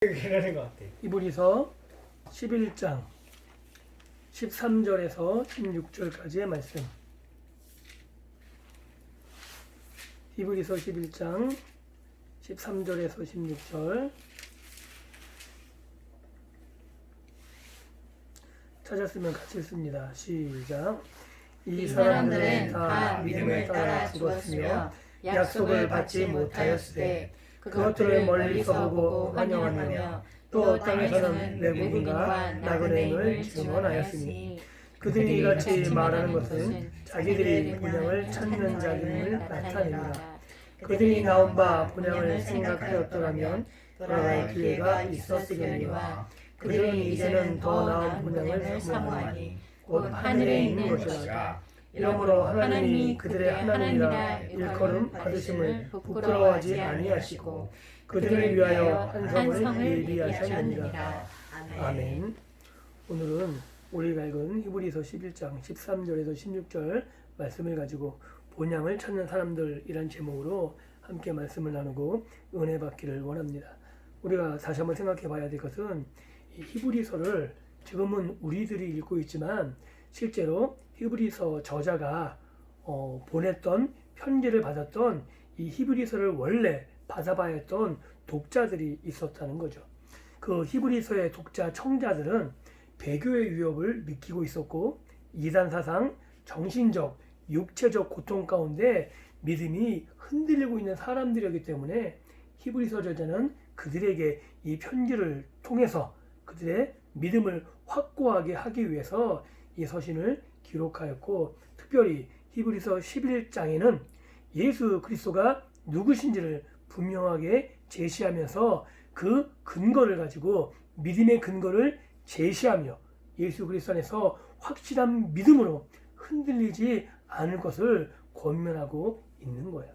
괜찮은 것 같아. 히브리서 11장 13절에서 16절까지의 말씀. 히브리서 11장 13절에서 16절 찾았으면 같이 읽습니다. 시작. 이 사람들은 다 믿음을 따라 죽었으며 약속을 받지 못하였으되 그것들을 멀리서 보고 환영하며 또 땅에서는 외국인과 나그네임을 증언하였으니 그들이 이같이 말하는 것은 자기들이 본향을 찾는 자임을 나타냅니다. 그들이 나온 바 본향을 생각하였더라면 돌아갈 기회가 있었으려니와 그들은 이제는 더 나은 본향을 사모하니 곧 하늘에 있는 것이라. 이러므로 하나님이 그들의 하나님이라 일컬음 받으심을 부끄러워하지 아니하시고 그들을 위하여 한 성을 예비하셨느니라. 아멘. 오늘은 우리가 읽은 히브리서 11장 13절에서 16절 말씀을 가지고 본향을 찾는 사람들이란 제목으로 함께 말씀을 나누고 은혜 받기를 원합니다. 우리가 다시 한번 생각해 봐야 될 것은 이 히브리서를 지금은 우리들이 읽고 있지만 실제로 히브리서 저자가 보냈던 편지를 받았던 이 히브리서를 원래 받아봐야 했던 독자들이 있었다는 거죠. 그 히브리서의 독자 청자들은 배교의 위협을 느끼고 있었고 이단 사상, 정신적, 육체적 고통 가운데 믿음이 흔들리고 있는 사람들이었기 때문에 히브리서 저자는 그들에게 이 편지를 통해서 그들의 믿음을 확고하게 하기 위해서 이 서신을 기록하였고, 특별히 히브리서 11장에는 예수 그리스도가 누구신지를 분명하게 제시하면서 그 근거를 가지고 믿음의 근거를 제시하며 예수 그리스도 안에서 확실한 믿음으로 흔들리지 않을 것을 권면하고 있는 거예요.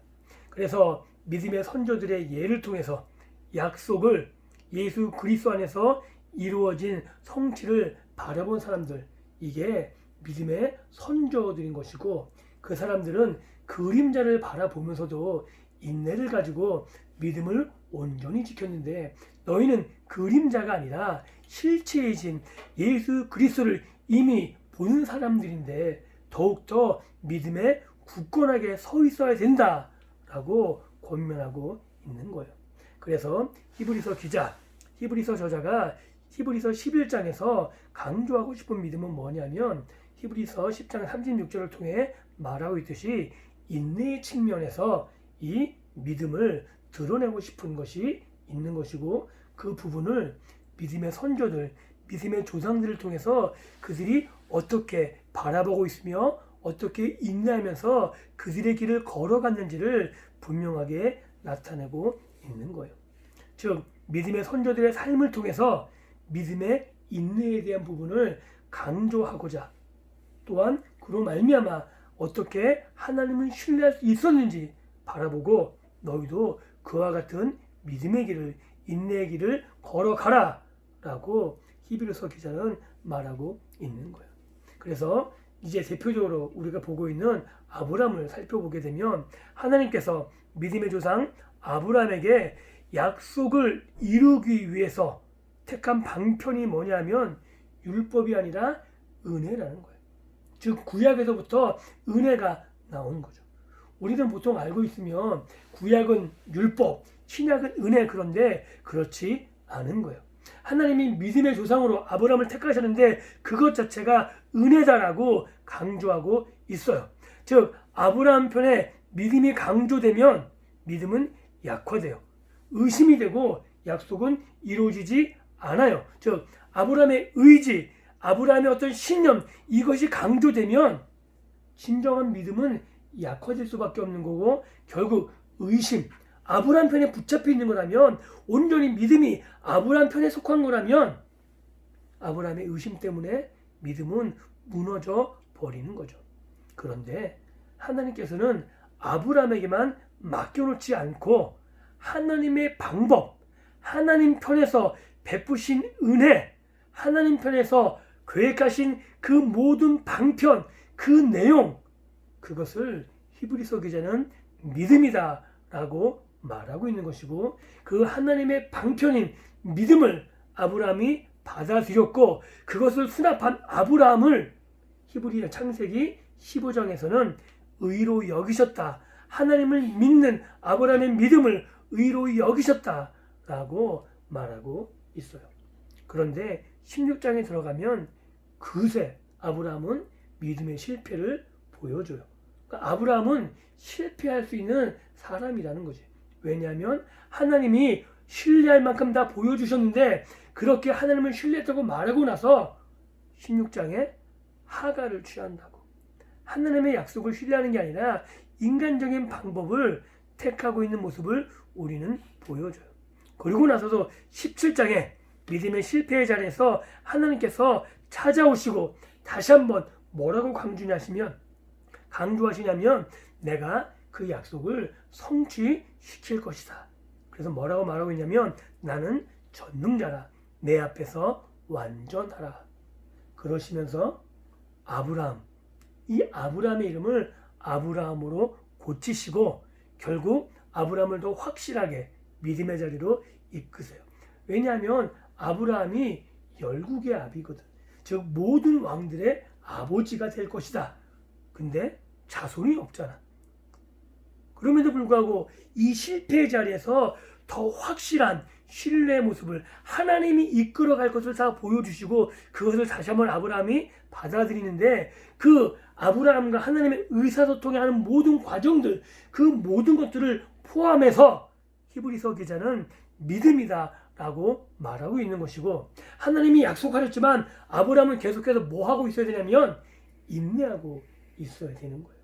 그래서 믿음의 선조들의 예를 통해서 약속을 예수 그리스도 안에서 이루어진 성취를 바라본 사람들, 이게 믿음의 선조들인 것이고, 그 사람들은 그림자를 바라보면서도 인내를 가지고 믿음을 온전히 지켰는데, 너희는 그림자가 아니라 실체이신 예수 그리스도를 이미 보는 사람들인데 더욱더 믿음에 굳건하게 서 있어야 된다라고 권면하고 있는 거예요. 그래서 히브리서 기자, 히브리서 저자가 히브리서 11장에서 강조하고 싶은 믿음은 뭐냐면 히브리서 10장 36절을 통해 말하고 있듯이 인내의 측면에서 이 믿음을 드러내고 싶은 것이 있는 것이고, 그 부분을 믿음의 선조들, 믿음의 조상들을 통해서 그들이 어떻게 바라보고 있으며 어떻게 인내하면서 그들의 길을 걸어갔는지를 분명하게 나타내고 있는 거예요. 즉 믿음의 선조들의 삶을 통해서 믿음의 인내에 대한 부분을 강조하고자, 또한 그로 말미암아 어떻게 하나님을 신뢰할 수 있었는지 바라보고 너희도 그와 같은 믿음의 길을, 인내의 길을 걸어가라 라고 히브리서 기자는 말하고 있는 거예요. 그래서 이제 대표적으로 우리가 보고 있는 아브라함을 살펴보게 되면 하나님께서 믿음의 조상 아브라함에게 약속을 이루기 위해서 택한 방편이 뭐냐면 율법이 아니라 은혜라는 거예요. 즉 구약에서부터 은혜가 나오는 거죠. 우리는 보통 알고 있으면 구약은 율법, 신약은 은혜, 그런데 그렇지 않은 거예요. 하나님이 믿음의 조상으로 아브라함을 택하셨는데 그것 자체가 은혜다라고 강조하고 있어요. 즉 아브라함 편에 믿음이 강조되면 믿음은 약화돼요. 의심이 되고 약속은 이루어지지 않아요. 즉 아브라함의 의지, 아브라함의 어떤 신념, 이것이 강조되면 진정한 믿음은 약화될 수밖에 없는 거고, 결국 의심, 아브라함 편에 붙잡혀 있는 거라면, 온전히 믿음이 아브라함 편에 속한 거라면 아브라함의 의심 때문에 믿음은 무너져 버리는 거죠. 그런데 하나님께서는 아브라함에게만 맡겨놓지 않고 하나님의 방법, 하나님 편에서 베푸신 은혜, 하나님 편에서 계획하신 그 모든 방편, 그 내용, 그것을 히브리서 기자는 믿음이다 라고 말하고 있는 것이고, 그 하나님의 방편인 믿음을 아브라함이 받아들였고 그것을 수납한 아브라함을 히브리 창세기 15장에서는 의로 여기셨다. 하나님을 믿는 아브라함의 믿음을 의로 여기셨다라고 말하고 있어요. 그런데 16장에 들어가면 그새 아브라함은 믿음의 실패를 보여줘요. 그러니까 아브라함은 실패할 수 있는 사람이라는 거지. 왜냐하면 하나님이 신뢰할 만큼 다 보여주셨는데 그렇게 하나님을 신뢰했다고 말하고 나서 16장에 하갈을 취한다고. 하나님의 약속을 신뢰하는 게 아니라 인간적인 방법을 택하고 있는 모습을 우리는 보여줘요. 그리고 나서도 17장에 믿음의 실패의 자리에서 하나님께서 찾아오시고 다시 한번 뭐라고 강조하시냐면 내가 그 약속을 성취시킬 것이다. 그래서 뭐라고 말하고 있냐면 나는 전능자라. 내 앞에서 완전하라. 그러시면서 이 아브라함의 이름을 아브라함으로 고치시고 결국 아브라함을 더 확실하게 믿음의 자리로 이끄세요. 왜냐하면 아브라함이 열국의 아비거든. 즉 모든 왕들의 아버지가 될 것이다. 근데 자손이 없잖아. 그럼에도 불구하고 이 실패의 자리에서 더 확실한 신뢰의 모습을 하나님이 이끌어갈 것을 다 보여주시고 그것을 다시 한번 아브라함이 받아들이는데 그 아브라함과 하나님의 의사소통에 하는 모든 과정들, 그 모든 것들을 포함해서 히브리서 기자는 믿음이다 라고 말하고 있는 것이고, 하나님이 약속하셨지만 아브라함은 계속해서 뭐 하고 있어야 되냐면 인내하고 있어야 되는 거예요.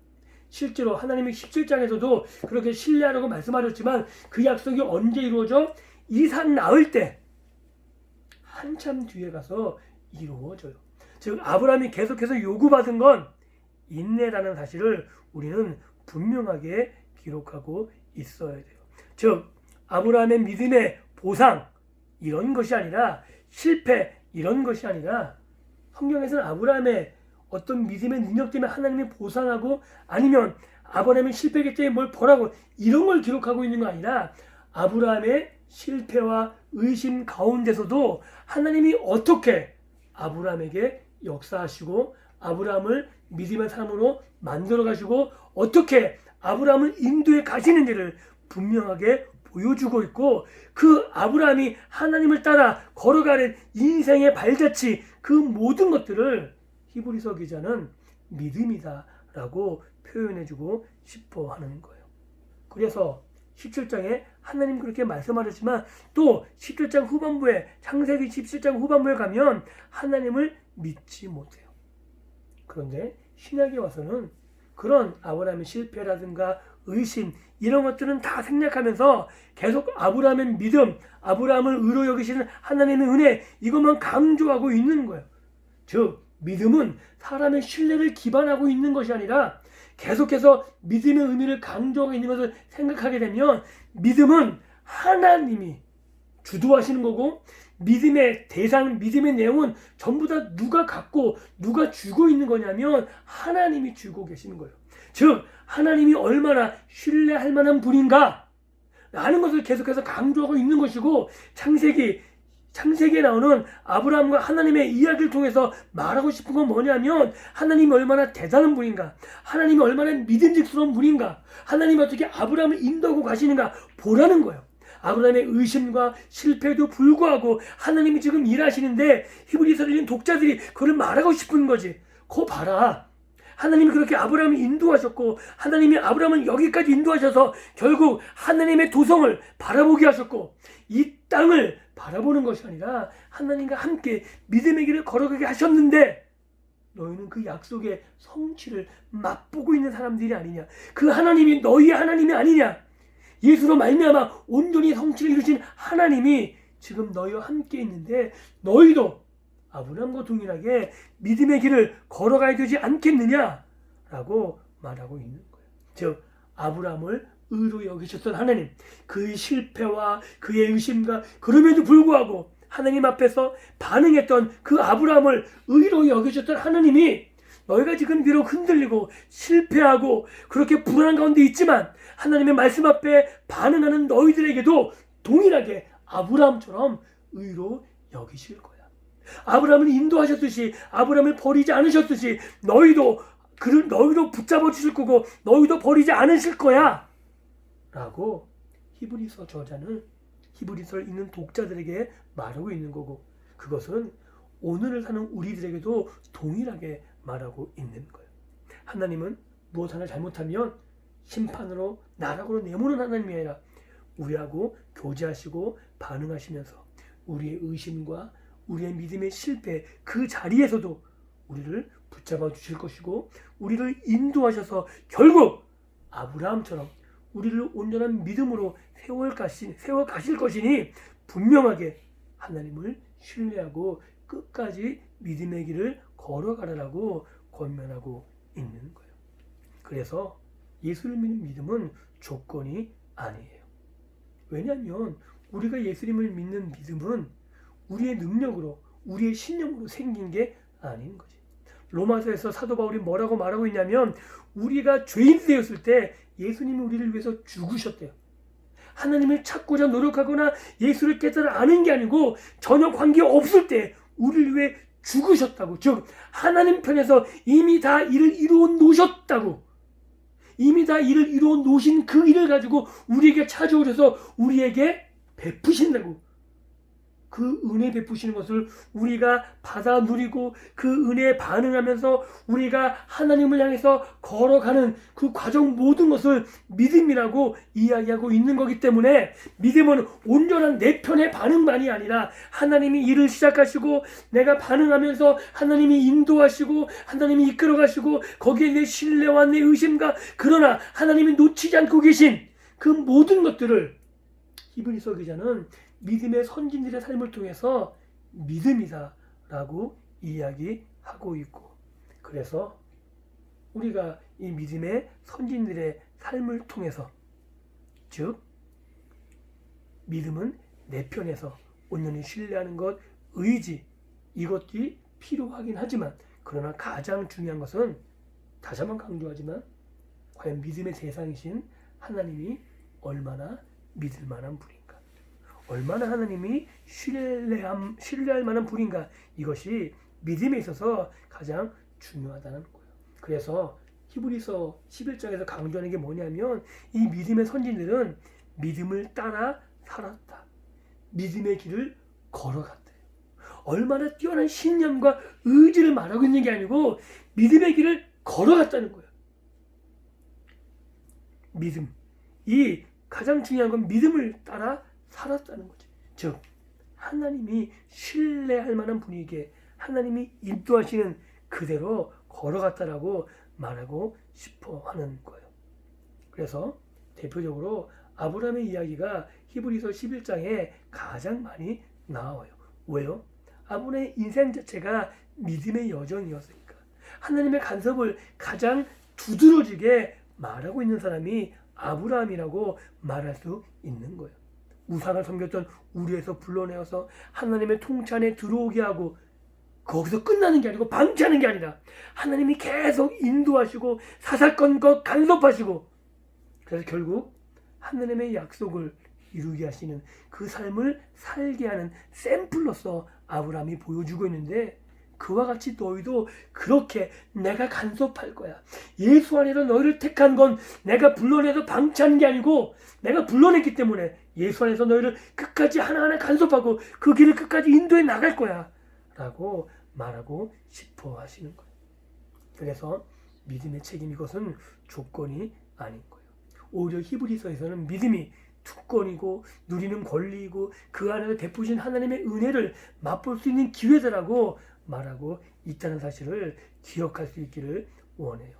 실제로 하나님이 17장에서도 그렇게 신뢰하라고 말씀하셨지만 그 약속이 언제 이루어져? 이삭 낳을 때 한참 뒤에 가서 이루어져요. 즉 아브라함이 계속해서 요구받은 건 인내라는 사실을 우리는 분명하게 기록하고 있어야 돼요. 즉 아브라함의 믿음의 보상 이런 것이 아니라, 실패 이런 것이 아니라, 성경에서는 아브라함의 어떤 믿음의 능력 때문에 하나님이 보상하고 아니면 아브라함이 실패했기 때문에 뭘 벌하고 이런 걸 기록하고 있는 거 아니라, 아브라함의 실패와 의심 가운데서도 하나님이 어떻게 아브라함에게 역사하시고 아브라함을 믿음의 사람으로 만들어 가시고 어떻게 아브라함을 인도해 가시는지를 분명하게 보여주고 있고, 그 아브라함이 하나님을 따라 걸어가는 인생의 발자취 그 모든 것들을 히브리서 기자는 믿음이다 라고 표현해주고 싶어 하는 거예요. 그래서 17장에 하나님 그렇게 말씀하셨지만 또 17장 후반부에, 창세기 17장 후반부에 가면 하나님을 믿지 못해요. 그런데 신약에 와서는 그런 아브라함의 실패라든가 의심 이런 것들은 다 생략하면서 계속 아브라함의 믿음, 아브라함을 의로 여기시는 하나님의 은혜 이것만 강조하고 있는 거예요. 즉 믿음은 사람의 신뢰를 기반하고 있는 것이 아니라 계속해서 믿음의 의미를 강조하고 있는 것을 생각하게 되면 믿음은 하나님이 주도하시는 거고, 믿음의 대상, 믿음의 내용은 전부 다 누가 갖고 누가 쥐고 있는 거냐면 하나님이 쥐고 계시는 거예요. 즉 하나님이 얼마나 신뢰할 만한 분인가 라는 것을 계속해서 강조하고 있는 것이고, 창세기에 나오는 아브라함과 하나님의 이야기를 통해서 말하고 싶은 건 뭐냐면 하나님이 얼마나 대단한 분인가, 하나님이 얼마나 믿음직스러운 분인가, 하나님이 어떻게 아브라함을 인도하고 가시는가 보라는 거예요. 아브라함의 의심과 실패에도 불구하고 하나님이 지금 일하시는데 히브리서를 읽는 독자들이 그걸 말하고 싶은 거지. 그거 봐라. 하나님이 그렇게 아브라함을 인도하셨고 하나님이 아브라함을 여기까지 인도하셔서 결국 하나님의 도성을 바라보게 하셨고 이 땅을 바라보는 것이 아니라 하나님과 함께 믿음의 길을 걸어가게 하셨는데 너희는 그 약속의 성취를 맛보고 있는 사람들이 아니냐. 그 하나님이 너희의 하나님이 아니냐. 예수로 말미암아 온전히 성취를 이루신 하나님이 지금 너희와 함께 있는데 너희도 아브라함과 동일하게 믿음의 길을 걸어가야 되지 않겠느냐라고 말하고 있는 거예요. 즉 아브라함을 의로 여기셨던 하나님, 그의 실패와 그의 의심과 그럼에도 불구하고 하나님 앞에서 반응했던 그 아브라함을 의로 여기셨던 하나님이 너희가 지금 비록 흔들리고 실패하고 그렇게 불안한 가운데 있지만 하나님의 말씀 앞에 반응하는 너희들에게도 동일하게 아브라함처럼 의로 여기실 거야. 아브라함을 인도하셨듯이, 아브라함을 버리지 않으셨듯이 너희도 붙잡아 주실 거고 너희도 버리지 않으실 거야 라고 히브리서 저자는 히브리서를 읽는 독자들에게 말하고 있는 거고, 그것은 오늘을 사는 우리들에게도 동일하게 말하고 있는 거예요. 하나님은 무엇 하나 잘못하면 심판으로 나락으로 내모는 하나님이 아니라 우리하고 교제하시고 반응하시면서 우리의 의심과 우리의 믿음의 실패 그 자리에서도 우리를 붙잡아 주실 것이고 우리를 인도하셔서 결국 아브라함처럼 우리를 온전한 믿음으로 세워 가실 것이니 분명하게 하나님을 신뢰하고 끝까지 믿음의 길을 걸어가라라고 권면하고 있는 거예요. 그래서 예수를 믿는 믿음은 조건이 아니에요. 왜냐하면 우리가 예수님을 믿는 믿음은 우리의 능력으로 우리의 신념으로 생긴 게 아닌 거지. 로마서에서 사도 바울이 뭐라고 말하고 있냐면 우리가 죄인 되었을 때 예수님이 우리를 위해서 죽으셨대요. 하나님을 찾고자 노력하거나 예수를 깨달아 아는 게 아니고 전혀 관계없을 때 우리를 위해 죽으셨다고. 즉 하나님 편에서 이미 다 일을 이루어 놓으셨다고. 이미 다 일을 이루어 놓으신 그 일을 가지고 우리에게 찾아오셔서 우리에게 베푸신다고. 그 은혜 베푸시는 것을 우리가 받아 누리고 그 은혜에 반응하면서 우리가 하나님을 향해서 걸어가는 그 과정 모든 것을 믿음이라고 이야기하고 있는 거기 때문에 믿음은 온전한 내 편의 반응만이 아니라 하나님이 일을 시작하시고 내가 반응하면서 하나님이 인도하시고 하나님이 이끌어가시고 거기에 내 신뢰와 내 의심과 그러나 하나님이 놓치지 않고 계신 그 모든 것들을 히브리서 기자는 믿음의 선진들의 삶을 통해서 믿음이다 라고 이야기하고 있고, 그래서 우리가 이 믿음의 선진들의 삶을 통해서, 즉 믿음은 내 편에서 온전히 신뢰하는 것, 의지, 이것들이 필요하긴 하지만 그러나 가장 중요한 것은 다시 한번 강조하지만 과연 믿음의 대상이신 하나님이 얼마나 믿을 만한 분인가, 얼마나 하나님이 신뢰할 만한 분인가, 이것이 믿음에 있어서 가장 중요하다는 거예요. 그래서 히브리서 11장에서 강조하는 게 뭐냐면 이 믿음의 선진들은 믿음을 따라 살았다. 믿음의 길을 걸어갔대요. 얼마나 뛰어난 신념과 의지를 말하고 있는 게 아니고 믿음의 길을 걸어갔다는 거예요. 믿음. 이 가장 중요한 건 믿음을 따라 살았다는 거지. 즉 하나님이 신뢰할 만한 분위기에 하나님이 인도하시는 그대로 걸어갔다라고 말하고 싶어 하는 거예요. 그래서 대표적으로 아브라함의 이야기가 히브리서 11장에 가장 많이 나와요. 왜요? 아브라함의 인생 자체가 믿음의 여정이었으니까. 하나님의 간섭을 가장 두드러지게 말하고 있는 사람이 아브라함이라고 말할 수 있는 거예요. 우상을 섬겼던 우리에서 불러내어서 하나님의 통치 안에 들어오게 하고 거기서 끝나는 게 아니고 방치하는 게 아니라 하나님이 계속 인도하시고 사사건건 간섭하시고, 그래서 결국 하나님의 약속을 이루게 하시는 그 삶을 살게 하는 샘플로서 아브라함이 보여주고 있는데, 그와 같이 너희도 그렇게 내가 간섭할 거야. 예수 안에서 너희를 택한 건 내가 불러내서 방치한 게 아니고 내가 불러냈기 때문에 예수 안에서 너희를 끝까지 하나하나 간섭하고 그 길을 끝까지 인도해 나갈 거야 라고 말하고 싶어 하시는 거예요. 그래서 믿음의 책임, 이것은 조건이 아닌 거예요. 오히려 히브리서에서는 믿음이 특권이고 누리는 권리이고 그 안에서 베푸신 하나님의 은혜를 맛볼 수 있는 기회다라고 말하고 있다는 사실을 기억할 수 있기를 원해요.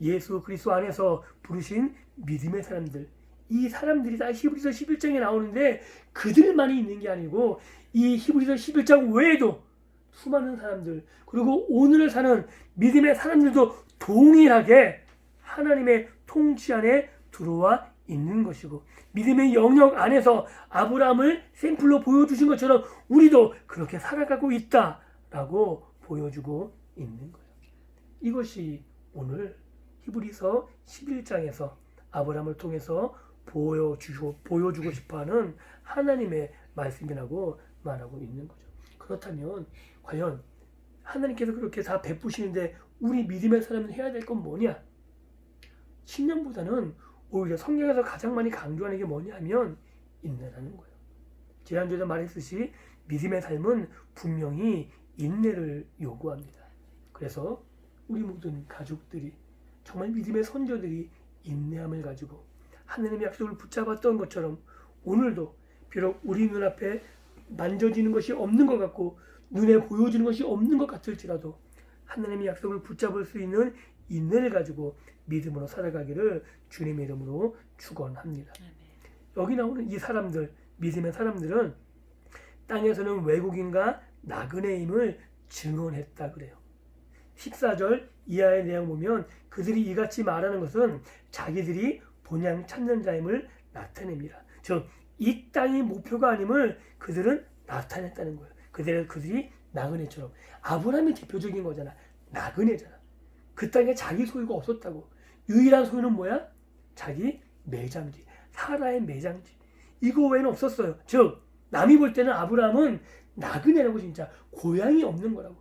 예수 그리스도 안에서 부르신 믿음의 사람들, 이 사람들이 다 히브리서 11장에 나오는데 그들만이 있는 게 아니고 이 히브리서 11장 외에도 수많은 사람들, 그리고 오늘을 사는 믿음의 사람들도 동일하게 하나님의 통치 안에 들어와 있는 것이고, 믿음의 영역 안에서 아브라함을 샘플로 보여주신 것처럼 우리도 그렇게 살아가고 있다라고 보여주고 있는 거예요. 이것이 오늘 히브리서 11장에서 아브라함을 통해서 보여주고 싶어하는 하나님의 말씀이라고 말하고 있는 거죠. 그렇다면 과연 하나님께서 그렇게 다 베푸시는데 우리 믿음의 사람은 해야 될 건 뭐냐? 신념보다는 오히려 성경에서 가장 많이 강조하는 게 뭐냐 하면 인내라는 거예요. 지난주에도 말했듯이 믿음의 삶은 분명히 인내를 요구합니다. 그래서 우리 모든 가족들이 정말 믿음의 선조들이 인내함을 가지고 하나님의 약속을 붙잡았던 것처럼 오늘도 비록 우리 눈앞에 만져지는 것이 없는 것 같고 눈에 보여지는 것이 없는 것 같을지라도 하나님의 약속을 붙잡을 수 있는 인내를 가지고 믿음으로 살아가기를 주님의 이름으로 축원합니다. 여기 나오는 이 사람들, 믿음의 사람들은 땅에서는 외국인과 나그네임을 증언했다 그래요. 14절 이하의 내용 보면 그들이 이같이 말하는 것은 자기들이 본향 찾는 자임을 나타냅니다. 즉 이 땅이 목표가 아님을 그들은 나타냈다는 거예요. 그들이 나그네처럼. 아브라함이 대표적인 거잖아. 나그네잖아. 그 땅에 자기 소유가 없었다고. 유일한 소유는 뭐야? 자기 매장지. 사라의 매장지. 이거 외에는 없었어요. 즉 남이 볼 때는 아브라함은 나그네라고 진짜 고향이 없는 거라고.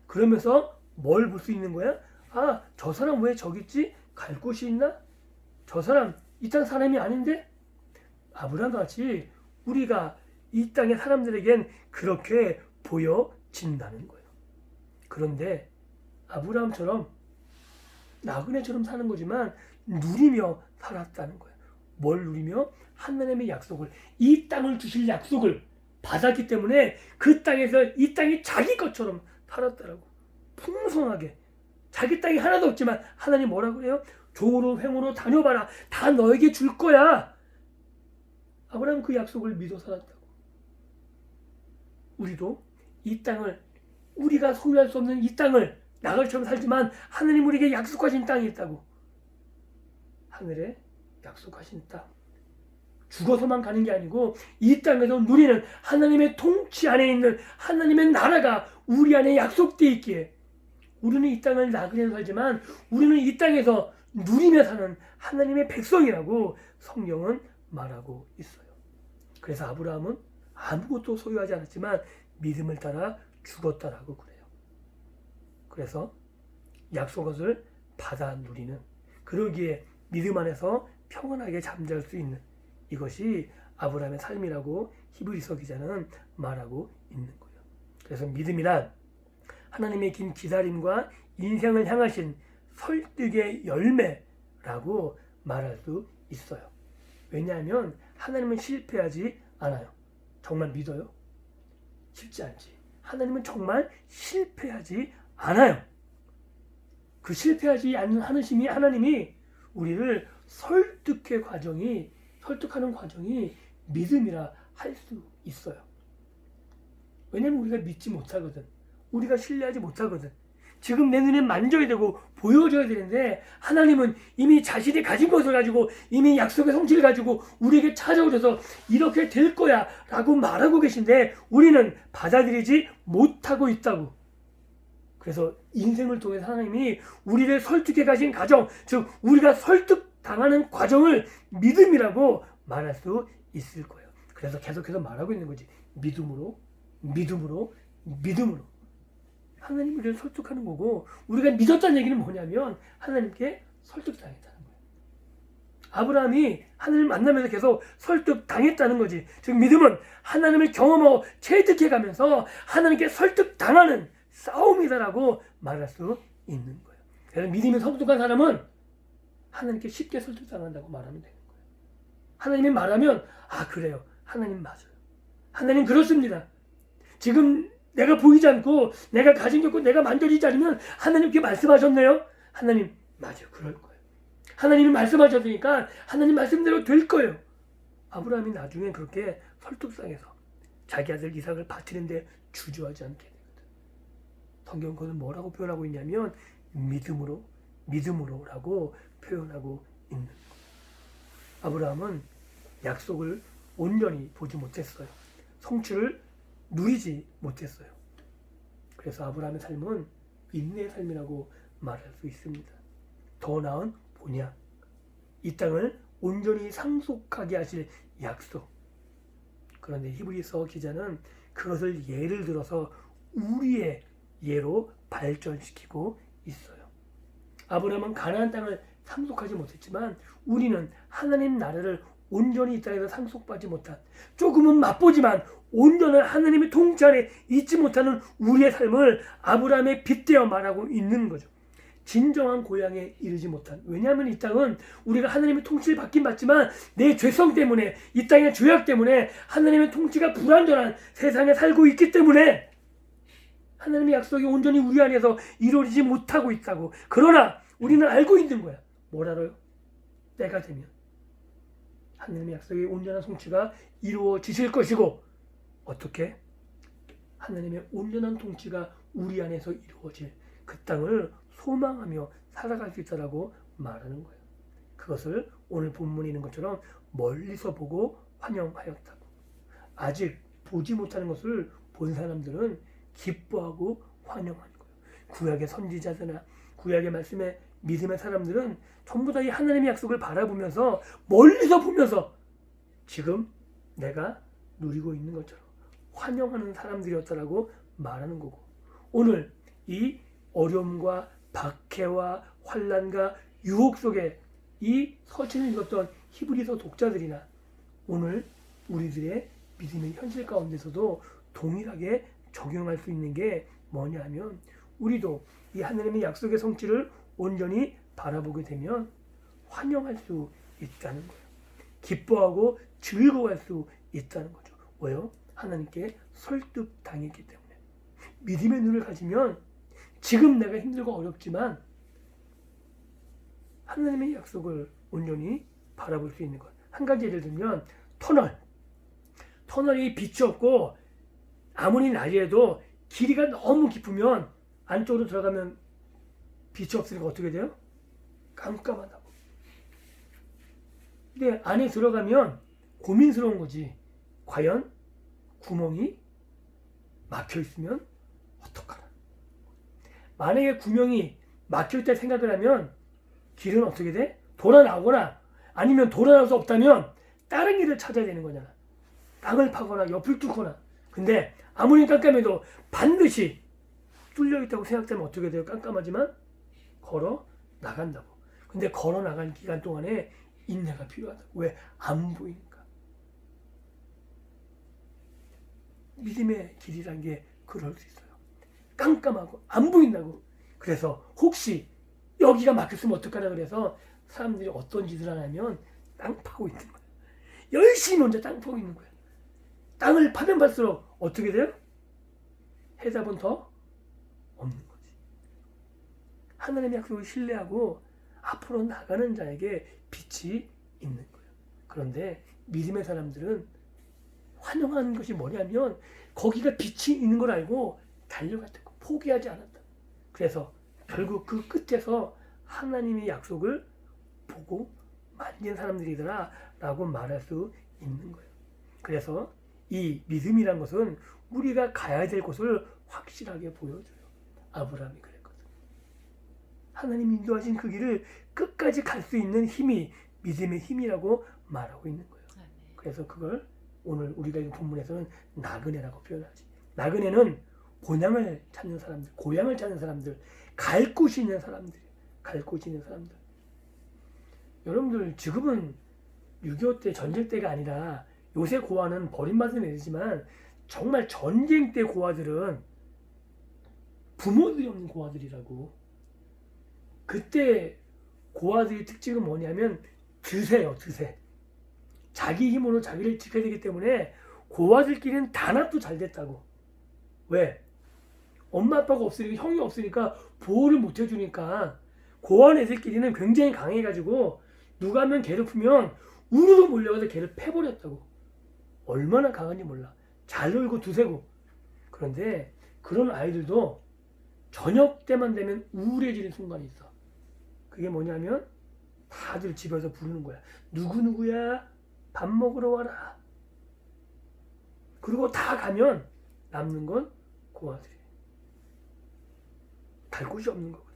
그러면서 뭘 볼 수 있는 거야? 아, 저 사람 왜 저기 있지? 갈 곳이 있나? 저 사람 이 땅 사람이 아닌데? 아브라함과 같이 우리가 이 땅의 사람들에겐 그렇게 보여진다는 거예요. 그런데 아브라함처럼 나그네처럼 사는 거지만 누리며 살았다는 거예요. 뭘 누리며? 하나님의 약속을, 이 땅을 주실 약속을 받았기 때문에 그 땅에서 이 땅이 자기 것처럼 살았다라고. 풍성하게. 자기 땅이 하나도 없지만 하나님 뭐라고 그래요? 종으로 횡으로 다녀봐라. 다 너에게 줄 거야. 아브라함은 그 약속을 믿어 살았다고. 우리도 이 땅을, 우리가 소유할 수 없는 이 땅을 나갈처럼 살지만 하나님 우리에게 약속하신 땅이 있다고. 하늘에 약속하신 땅. 죽어서만 가는 게 아니고 이 땅에서 누리는 하나님의 통치 안에 있는 하나님의 나라가 우리 안에 약속되어 있기에 우리는 이 땅을 나그네로 살지만 우리는 이 땅에서 누리며 사는 하나님의 백성이라고 성경은 말하고 있어요. 그래서 아브라함은 아무것도 소유하지 않았지만 믿음을 따라 죽었다라고 그래요. 그래서 약속을 받아 누리는, 그러기에 믿음 안에서 평안하게 잠잘 수 있는, 이것이 아브라함의 삶이라고 히브리서 기자는 말하고 있는 거예요. 그래서 믿음이란 하나님의 긴 기다림과 인생을 향하신 설득의 열매라고 말할 수 있어요. 왜냐하면 하나님은 실패하지 않아요. 정말 믿어요? 쉽지 않지. 하나님은 정말 실패하지 않아요. 그 실패하지 않는 하나님이 우리를 설득하는 과정이 믿음이라 할 수 있어요. 왜냐하면 우리가 믿지 못하거든. 우리가 신뢰하지 못하거든. 지금 내 눈에 만져야 되고 보여줘야 되는데 하나님은 이미 자신이 가진 것을 가지고 이미 약속의 성취를 가지고 우리에게 찾아오셔서 이렇게 될 거야 라고 말하고 계신데 우리는 받아들이지 못하고 있다고. 그래서 인생을 통해서 하나님이 우리를 설득해 가신 과정, 즉 우리가 설득당하는 과정을 믿음이라고 말할 수 있을 거예요. 그래서 계속해서 말하고 있는 거지. 믿음으로 하나님 우리를 설득하는 거고, 우리가 믿었다는 얘기는 뭐냐면 하나님께 설득당했다는 거예요. 아브라함이 하나님을 만나면서 계속 설득당했다는 거지. 즉 믿음은 하나님을 경험하고 체득해 가면서 하나님께 설득당하는 싸움이다라고 말할 수 있는 거예요. 그래서 믿음이 성숙한 사람은 하나님께 쉽게 설득당한다고 말하면 되는 거예요. 하나님이 말하면 아 그래요. 하나님 맞아요. 하나님 그렇습니다. 지금 내가 보이지 않고 내가 가진 게 없고 내가 만져지지 않으면 하나님께 말씀하셨네요. 하나님 맞아요. 그럴 거예요. 하나님이 말씀하셨으니까 하나님 말씀대로 될 거예요. 아브라함이 나중에 그렇게 설득상해서 자기 아들 이삭을 바치는데 주저하지 않게 되거든. 성경 그것을 뭐라고 표현하고 있냐면 믿음으로라고 표현하고 있는 거예요. 아브라함은 약속을 온전히 보지 못했어요. 성취를 누리지 못했어요. 그래서 아브라함의 삶은 인내의 삶이라고 말할 수 있습니다. 더 나은 본향, 이 땅을 온전히 상속하게 하실 약속. 그런데 히브리서 기자는 그것을 예를 들어서 우리의 예로 발전시키고 있어요. 아브라함은 가나안 땅을 상속하지 못했지만 우리는 하나님 나라를 온전히 이 땅에서 상속받지 못한, 조금은 맛보지만 온전한 하나님의 통치 안에 있지 못하는 우리의 삶을 아브라함에 빗대어 말하고 있는 거죠. 진정한 고향에 이르지 못한. 왜냐하면 이 땅은 우리가 하나님의 통치를 받긴 받지만 내 죄성 때문에, 이 땅의 죄악 때문에 하나님의 통치가 불완전한 세상에 살고 있기 때문에 하나님의 약속이 온전히 우리 안에서 이루어지지 못하고 있다고. 그러나 우리는 알고 있는 거야. 뭘 알아요? 때가 되면 하나님의 약속의 온전한 통치가 이루어지실 것이고, 어떻게? 하나님의 온전한 통치가 우리 안에서 이루어질 그 땅을 소망하며 살아갈 수 있다라고 말하는 거예요. 그것을 오늘 본문에 있는 것처럼 멀리서 보고 환영하였다고. 아직 보지 못하는 것을 본 사람들은 기뻐하고 환영하는 거예요. 구약의 선지자들이나 구약의 말씀에 믿음의 사람들은 전부 다 이 하나님의 약속을 바라보면서 멀리서 보면서 지금 내가 누리고 있는 것처럼 환영하는 사람들이었다라고 말하는 거고, 오늘 이 어려움과 박해와 환난과 유혹 속에 이 서신을 읽었던 히브리서 독자들이나 오늘 우리들의 믿음의 현실 가운데서도 동일하게 적용할 수 있는 게 뭐냐 하면, 우리도 이 하나님의 약속의 성취를 온전히 바라보게 되면 환영할 수 있다는 거예요. 기뻐하고 즐거워할 수 있다는 거죠. 왜요? 하나님께 설득당했기 때문에. 믿음의 눈을 가지면 지금 내가 힘들고 어렵지만 하나님의 약속을 온전히 바라볼 수 있는 것. 한 가지 예를 들면 터널이 빛이 없고 아무리 낮에도 길이가 너무 깊으면 안쪽으로 들어가면 빛이 없으니까 어떻게 돼요? 깜깜하다고. 근데 안에 들어가면 고민스러운 거지. 과연 구멍이 막혀 있으면 어떡하나. 만약에 구멍이 막혀 있다 생각을 하면 길은 어떻게 돼? 돌아 나오거나, 아니면 돌아 나올 수 없다면 다른 길을 찾아야 되는 거잖아. 땅을 파거나 옆을 뚫거나. 근데 아무리 깜깜해도 반드시 뚫려 있다고 생각되면 어떻게 돼요? 깜깜하지만 걸어 나간다고. 근데 걸어 나갈 기간 동안에 인내가 필요하다고. 왜? 안 보이니까. 믿음의 길이란 게 그럴 수 있어요. 깜깜하고 안 보인다고. 그래서 혹시 여기가 막혔으면 어떡하나, 그래서 사람들이 어떤 짓을 하냐면 땅 파고 있는 거야. 열심히 혼자 땅 파고 있는 거야. 땅을 파면 팔수록 어떻게 돼요? 해답은 더 없는 거지. 하나님의 약속을 신뢰하고 앞으로 나가는 자에게 빛이 있는 거예요. 그런데 믿음의 사람들은 환영하는 것이 뭐냐면 거기가 빛이 있는 걸 알고 달려갔다고. 포기하지 않았다. 그래서 결국 그 끝에서 하나님의 약속을 보고 만진 사람들이더라 라고 말할 수 있는 거예요. 그래서 이 믿음이란 것은 우리가 가야 될 곳을 확실하게 보여줘요. 아브라함이 그랬거든. 하나님 인도하신 그 길을 끝까지 갈 수 있는 힘이 믿음의 힘이라고 말하고 있는 거예요. 그래서 그걸 오늘 우리가 이 본문에서는 나그네라고 표현하지. 나그네는 고향을 찾는 사람들, 고향을 찾는 사람들, 갈 곳이 있는 사람들, 갈 곳이 있는 사람들. 여러분들 지금은 6.25 때 전쟁 때가 아니라 요새 고아는 버림받은 애들이지만 정말 전쟁 때 고아들은 부모들이 없는 고아들이라고. 그때 고아들의 특징은 뭐냐면 드세요, 드세. 자기 힘으로 자기를 지켜야 되기 때문에 고아들끼리는 단합도 잘 됐다고. 왜? 엄마 아빠가 없으니까, 형이 없으니까 보호를 못 해주니까 고아 애들끼리는 굉장히 강해가지고 누가 한 명 괴롭히면 우르르 몰려가서 걔를 패버렸다고. 얼마나 강한지 몰라. 잘 놀고 두세고. 그런데 그런 아이들도 저녁 때만 되면 우울해지는 순간이 있어. 그게 뭐냐면 다들 집에서 부르는 거야. 누구누구야 밥 먹으러 와라. 그리고 다 가면 남는 건 고아들이. 갈 곳이 없는 거거든.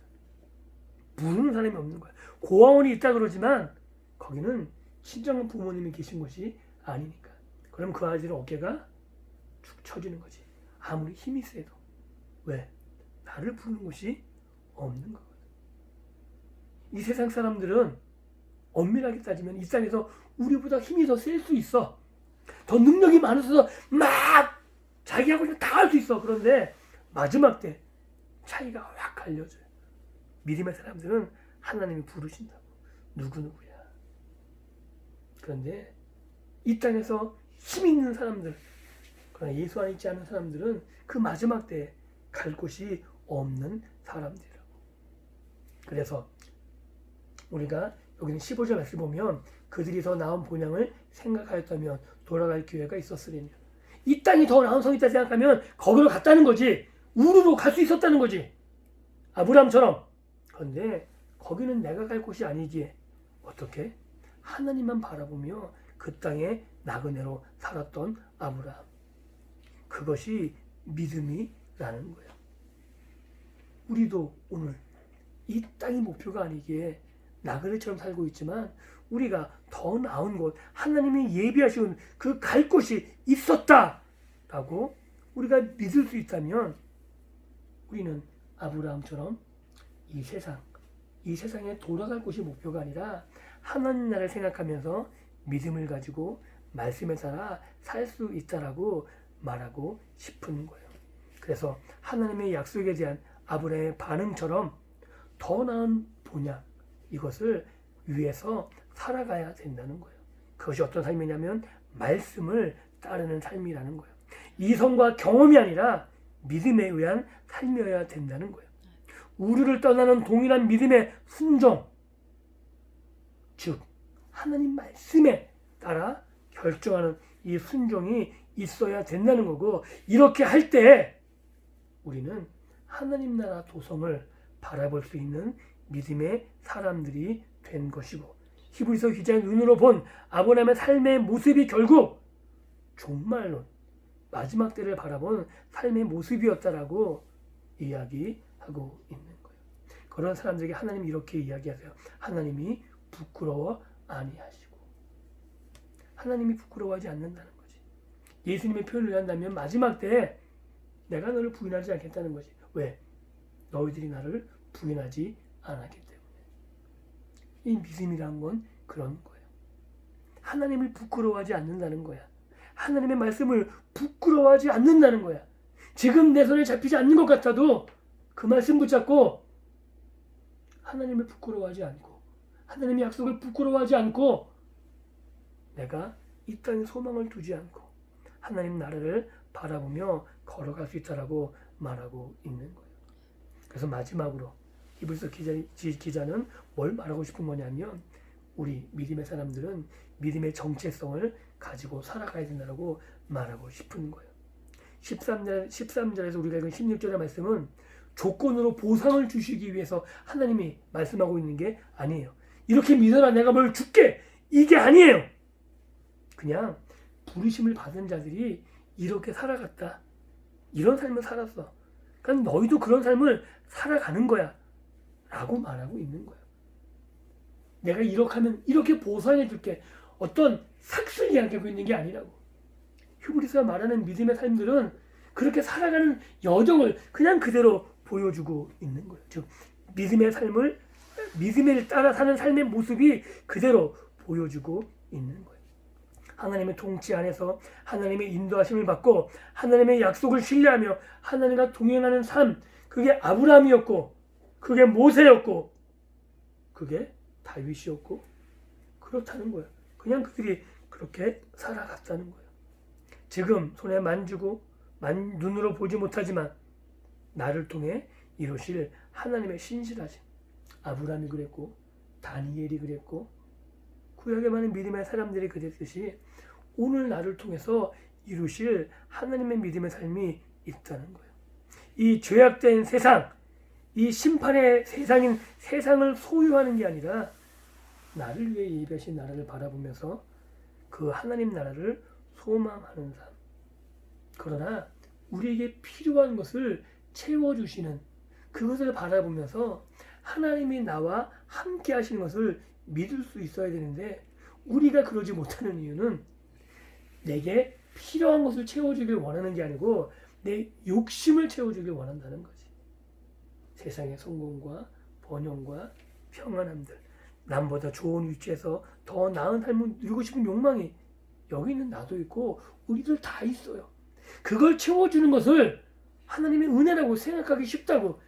부르는 사람이 없는 거야. 고아원이 있다 그러지만 거기는 친정한 부모님이 계신 곳이 아니니까. 그럼 그 아이들은 어깨가 축 처지는 거지. 아무리 힘이 세도. 왜? 나를 부르는 곳이 없는 거거든. 이 세상 사람들은 엄밀하게 따지면 이 땅에서 우리보다 힘이 더 셀 수 있어. 더 능력이 많아서 막 자기하고 다 할 수 있어. 그런데 마지막 때 차이가 확 갈려져요. 믿음의 사람들은 하나님이 부르신다고. 누구누구야. 그런데 이 땅에서 힘 있는 사람들, 그러나 예수 안에 있지 않은 사람들은 그 마지막 때에 갈 곳이 없는 사람들이라고. 그래서 우리가 여기는 15절 말씀 보면 그들이 더 나은 본향을 생각하였다면 돌아갈 기회가 있었으리니. 이 땅이 더 나은 성이 있다 생각하면 거기로 갔다는 거지. 우르로 갈 수 있었다는 거지. 아브라함처럼. 그런데 거기는 내가 갈 곳이 아니기에 어떻게? 하나님만 바라보며 그 땅에 나그네로 살았던 아브라함. 그것이 믿음이라는 거예요. 우리도 오늘 이 땅이 목표가 아니기에 나그네처럼 살고 있지만 우리가 더 나은 곳, 하나님이 예비하신 그 갈 곳이 있었다라고 우리가 믿을 수 있다면 우리는 아브라함처럼 이 세상에 돌아갈 곳이 목표가 아니라 하나님 나라를 생각하면서 믿음을 가지고 말씀에 따라 살 수 있다라고 말하고 싶은 거예요. 그래서 하나님의 약속에 대한 아브라함의 반응처럼 더 나은 본향, 이것을 위해서 살아가야 된다는 거예요. 그것이 어떤 삶이냐면 말씀을 따르는 삶이라는 거예요. 이성과 경험이 아니라 믿음에 의한 삶이어야 된다는 거예요. 우리를 떠나는 동일한 믿음의 순종, 즉 하나님 말씀에 따라 결정하는 이 순종이 있어야 된다는 거고, 이렇게 할 때 우리는 하나님 나라 도성을 바라볼 수 있는 믿음의 사람들이 된 것이고, 히브리서 기자의 눈으로 본 아브라함의 삶의 모습이 결국 종말론, 마지막 때를 바라본 삶의 모습이었다라고 이야기하고 있는 거예요. 그런 사람들에게 하나님이 이렇게 이야기하세요. 하나님이 부끄러워 아니하시고, 하나님이 부끄러워하지 않는다는 거지. 예수님의 표현을 한다면 마지막 때에 내가 너를 부인하지 않겠다는 거지. 왜? 너희들이 나를 부인하지 않았기 때문에. 이 믿음이란 건 그런 거예요. 하나님을 부끄러워하지 않는다는 거야. 하나님의 말씀을 부끄러워하지 않는다는 거야. 지금 내 손에 잡히지 않는 것 같아도 그 말씀 붙잡고 하나님을 부끄러워하지 않고, 하나님의 약속을 부끄러워하지 않고, 내가 이 땅에 소망을 두지 않고 하나님 나라를 바라보며 걸어갈 수 있다라고 말하고 있는 거예요. 그래서 마지막으로 히브리서 기자는 뭘 말하고 싶은 거냐면, 우리 믿음의 사람들은 믿음의 정체성을 가지고 살아가야 된다고 말하고 싶은 거예요. 13절에서 우리가 읽은 16절의 말씀은 조건으로 보상을 주시기 위해서 하나님이 말씀하고 있는 게 아니에요. 이렇게 믿어라 내가 뭘 줄게, 이게 아니에요. 그냥 부르심을 받은 자들이 이렇게 살아갔다, 이런 삶을 살았어, 그러니까 너희도 그런 삶을 살아가는 거야 라고 말하고 있는 거야. 내가 이렇게 하면 이렇게 보상해 줄게, 어떤 삭슬 이야기하고 있는 게 아니라고. 히브리서가 말하는 믿음의 삶들은 그렇게 살아가는 여정을 그냥 그대로 보여주고 있는 거예요. 즉 믿음의 삶을, 믿음을 따라 사는 삶의 모습이 그대로 보여주고 있는 거예요. 하나님의 통치 안에서 하나님의 인도하심을 받고 하나님의 약속을 신뢰하며 하나님과 동행하는 삶, 그게 아브라함이었고, 그게 모세였고, 그게 다윗이었고, 그렇다는 거예요. 그냥 그들이 그렇게 살아갔다는 거예요. 지금 손에 만지고 눈으로 보지 못하지만 나를 통해 이루실 하나님의 신실하심, 아브라함이 그랬고 다니엘이 그랬고 구약에 많은 믿음의 사람들이 그랬듯이 오늘 나를 통해서 이루실 하나님의 믿음의 삶이 있다는 거예요. 이 죄악된 세상, 이 심판의 세상인 세상을 소유하는 게 아니라 나를 위해 예비하신 나라를 바라보면서 그 하나님 나라를 소망하는 삶. 그러나 우리에게 필요한 것을 채워주시는, 그것을 바라보면서 하나님이 나와 함께 하시는 것을 믿을 수 있어야 되는데 우리가 그러지 못하는 이유는 내게 필요한 것을 채워주길 원하는 게 아니고 내 욕심을 채워주길 원한다는 거지. 세상의 성공과 번영과 평안함들, 남보다 좋은 위치에서 더 나은 삶을 누리고 싶은 욕망이 여기 있는 나도 있고 우리들 다 있어요. 그걸 채워주는 것을 하나님의 은혜라고 생각하기 쉽다고.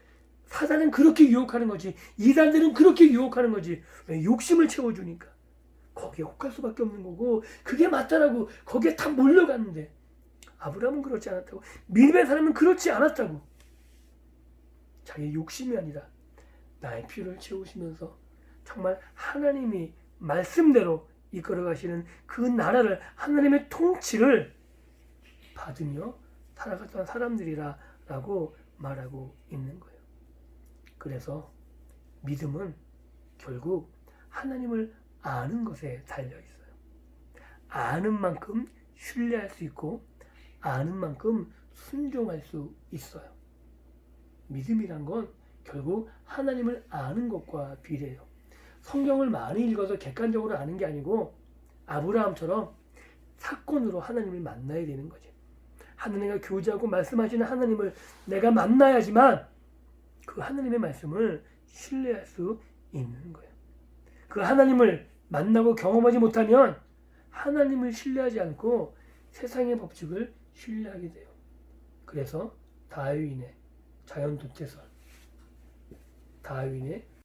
사단은 그렇게 유혹하는 거지. 이단들은 그렇게 유혹하는 거지. 왜? 욕심을 채워주니까. 거기에 혹할 수밖에 없는 거고 그게 맞다라고 거기에 다 몰려갔는데 아브라함은 그렇지 않았다고. 믿음의 사람은 그렇지 않았다고. 자기의 욕심이 아니라 나의 필요를 채우시면서 정말 하나님이 말씀대로 이끌어 가시는 그 나라를, 하나님의 통치를 받으며 살아갔던 사람들이라고 말하고 있는 거예요. 그래서 믿음은 결국 하나님을 아는 것에 달려 있어요. 아는 만큼 신뢰할 수 있고 아는 만큼 순종할 수 있어요. 믿음이란 건 결국 하나님을 아는 것과 비례해요. 성경을 많이 읽어서 객관적으로 아는 게 아니고 아브라함처럼 사건으로 하나님을 만나야 되는 거지. 하나님과 교제하고 말씀하시는 하나님을 내가 만나야지만 그 하나님의 말씀을 신뢰할 수 있는 거예요. 그 하나님을 만나고 경험하지 못하면 하나님을 신뢰하지 않고 세상의 법칙을 신뢰하게 돼요. 그래서 다윈의 자연도태설, 다윈의